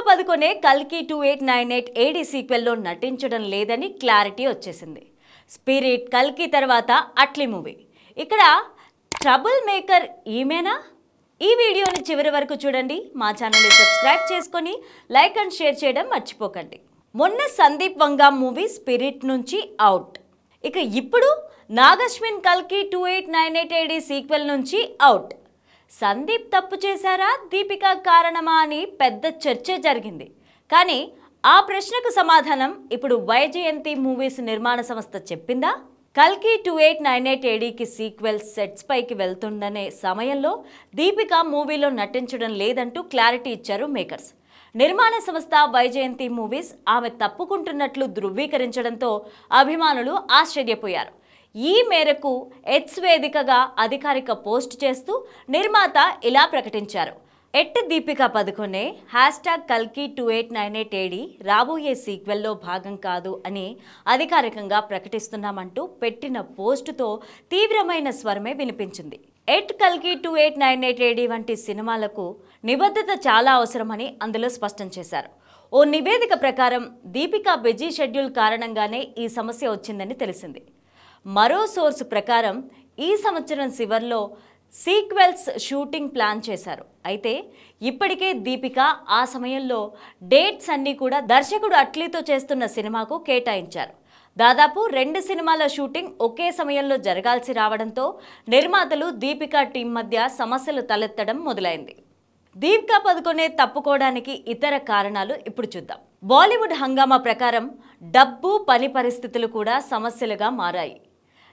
దీపికా పదుకొనే కల్కి 2898 ఏడి సీక్వెల్లో నటించడం లేదని క్లారిటీ వచ్చేసింది. స్పిరిట్, కల్కి తర్వాత అట్లీ మూవీ. ఇక్కడ ట్రబుల్ మేకర్ ఈమెనా? ఈ వీడియోని చివరి వరకు చూడండి. మా ఛానల్ని సబ్స్క్రైబ్ చేసుకొని లైక్ అండ్ షేర్ చేయడం మర్చిపోకండి. మొన్న సందీప్ వంగా మూవీ స్పిరిట్ నుంచి అవుట్. ఇక ఇప్పుడు నాగశ్విన్ కల్కి 2898 ఏడి సీక్వెల్ నుంచి అవుట్. సందీప్ తప్పు చేశారా, దీపికా కారణమా అని పెద్ద చర్చే జరిగింది. కానీ ఆ ప్రశ్నకు సమాధానం ఇప్పుడు వైజయంతి మూవీస్ నిర్మాణ సంస్థ చెప్పిందా? కల్కి 2898 ఏడీకి సీక్వెల్ సెట్స్ పైకి వెళ్తుందనే సమయంలో దీపిక మూవీలో నటించడం లేదంటూ క్లారిటీ ఇచ్చారు మేకర్స్. నిర్మాణ సంస్థ వైజయంతి మూవీస్ ఆమె తప్పుకుంటున్నట్లు ధృవీకరించడంతో అభిమానులు ఆశ్చర్యపోయారు. ఈ మేరకు ఎక్స్ వేదికగా అధికారిక పోస్ట్ చేస్తూ నిర్మాత ఇలా ప్రకటించారు. దీపికా పదుకొనే #కల్కి 2898 ఏడి రాబోయే సీక్వెల్లో భాగం కాదు అని అధికారికంగా ప్రకటిస్తున్నామంటూ పెట్టిన పోస్టుతో తీవ్రమైన స్వరమే వినిపించింది. కల్కి 2898 ఏడి వంటి సినిమాలకు నిబద్ధత చాలా అవసరమని అందులో స్పష్టం చేశారు. ఓ నివేదిక ప్రకారం దీపికా బిజీ షెడ్యూల్ కారణంగానే ఈ సమస్య వచ్చిందని తెలిసింది. మరో సోర్సు ప్రకారం ఈ సంవత్సరం చివర్లో సీక్వెల్స్ షూటింగ్ ప్లాన్ చేశారు. అయితే ఇప్పటికే దీపిక ఆ సమయంలో డేట్స్ అన్నీ కూడా దర్శకుడు అట్లీతో చేస్తున్న సినిమాకు కేటాయించారు. దాదాపు 2 సినిమాల షూటింగ్ ఒకే సమయంలో జరగాల్సి రావడంతో నిర్మాతలు దీపికా టీం మధ్య సమస్యలు తలెత్తడం మొదలైంది. దీపికా పదుకొనే తప్పుకోవడానికి ఇతర కారణాలు ఇప్పుడు చూద్దాం. బాలీవుడ్ హంగామా ప్రకారం డబ్బు, పని పరిస్థితులు కూడా సమస్యలుగా మారాయి.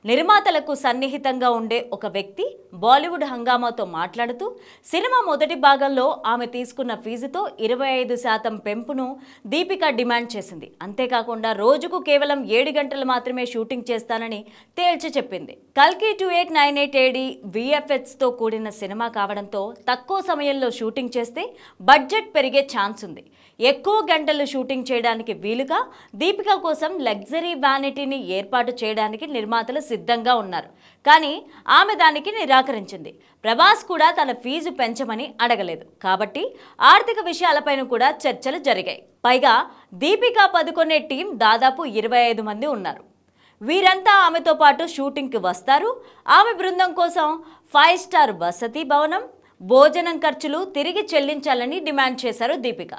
నిర్మాతలకు సన్నిహితంగా ఉండే ఒక వ్యక్తి బాలీవుడ్ హంగామాతో మాట్లాడుతూ సినిమా మొదటి భాగంలో ఆమె తీసుకున్న ఫీజుతో 25% పెంపును దీపిక డిమాండ్ చేసింది. అంతేకాకుండా రోజుకు కేవలం 7 గంటలు మాత్రమే షూటింగ్ చేస్తానని తేల్చి చెప్పింది. కల్కి 2898 ఏడి VFXతో కూడిన సినిమా కావడంతో తక్కువ సమయంలో షూటింగ్ చేస్తే బడ్జెట్ పెరిగే ఛాన్స్ ఉంది. ఎక్కువ గంటలు షూటింగ్ చేయడానికి వీలుగా దీపిక కోసం లగ్జరీ వ్యానిటీని ఏర్పాటు చేయడానికి నిర్మాతలు సిద్ధంగా ఉన్నారు. కానీ ఆమె దానికి నిరాకరించింది. ప్రభాస్ కూడా తన ఫీజు పెంచమని అడగలేదు. కాబట్టి ఆర్థిక విషయాలపైన కూడా చర్చలు జరిగాయి. పైగా దీపికా పదుకొనే టీం దాదాపు 25 మంది ఉన్నారు. వీరంతా ఆమెతో పాటు షూటింగ్కి వస్తారు. ఆమె బృందం కోసం 5 స్టార్ వసతి భవనం, భోజనం ఖర్చులు తిరిగి చెల్లించాలని డిమాండ్ చేశారు దీపిక.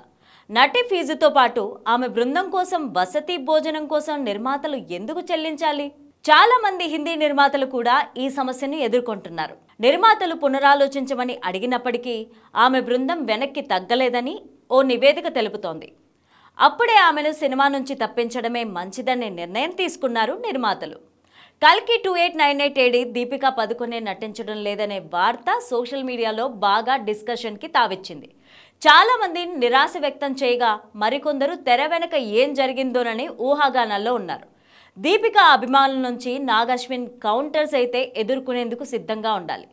నటి ఫీజుతో పాటు ఆమె బృందం కోసం వసతి, భోజనం కోసం నిర్మాతలు ఎందుకు చెల్లించాలి? చాలా మంది హిందీ నిర్మాతలు కూడా ఈ సమస్యను ఎదుర్కొంటున్నారు. నిర్మాతలు పునరాలోచించమని అడిగినప్పటికీ ఆమె బృందం వెనక్కి తగ్గలేదని ఓ నివేదిక తెలుపుతోంది. అప్పుడే ఆమెను సినిమా నుంచి తప్పించడమే మంచిదనే నిర్ణయం తీసుకున్నారు నిర్మాతలు. కల్కి 2898 ఏడి దీపికా పదుకొనే నటించడం లేదనే వార్త సోషల్ మీడియాలో బాగా డిస్కషన్కి తావిచ్చింది. చాలా మంది నిరాశ వ్యక్తం చేయగా మరికొందరు తెర వెనక ఏం జరిగిందోనని ఊహాగానాల్లో ఉన్నారు. దీపికా అభిమానుల నుంచి నాగశ్విన్ కౌంటర్స్ అయితే ఎదుర్కొనేందుకు సిద్ధంగా ఉండాలి.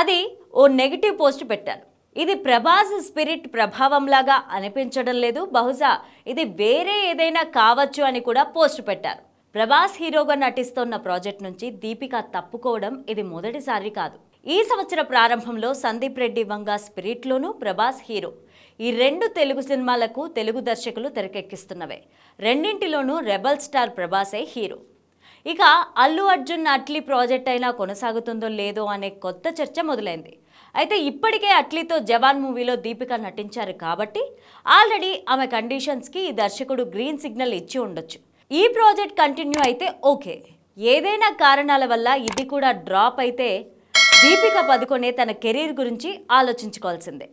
అది ఓ నెగిటివ్ పోస్ట్ పెట్టారు. ఇది ప్రభాస్ స్పిరిట్ ప్రభావంలాగా అనిపించడం లేదు, బహుశా ఇది వేరే ఏదైనా కావచ్చు అని కూడా పోస్ట్ పెట్టారు. ప్రభాస్ హీరోగా నటిస్తున్న ప్రాజెక్ట్ నుంచి దీపిక తప్పుకోవడం ఇది మొదటిసారి కాదు. ఈ సంవత్సర ప్రారంభంలో సందీప్ రెడ్డి వంగా స్పిరిట్లోనూ ప్రభాస్ హీరో. ఈ 2 తెలుగు సినిమాలకు తెలుగు దర్శకులు తెరకెక్కిస్తున్నవే. రెండింటిలోనూ రెబల్ స్టార్ ప్రభాసే హీరో. ఇక అల్లు అర్జున్ అట్లీ ప్రాజెక్ట్ అయినా కొనసాగుతుందో లేదో అనే కొత్త చర్చ మొదలైంది. అయితే ఇప్పటికే అట్లీతో జవాన్ మూవీలో దీపిక నటించారు కాబట్టి ఆల్రెడీ ఆమె కండిషన్స్కి ఈ దర్శకుడు గ్రీన్ సిగ్నల్ ఇచ్చి ఉండొచ్చు. ఈ ప్రాజెక్ట్ కంటిన్యూ అయితే ఓకే. ఏదైనా కారణాల వల్ల ఇది కూడా డ్రాప్ అయితే దీపికా పదుకొనే తన కెరీర్ గురించి ఆలోచించుకోవాల్సిందే.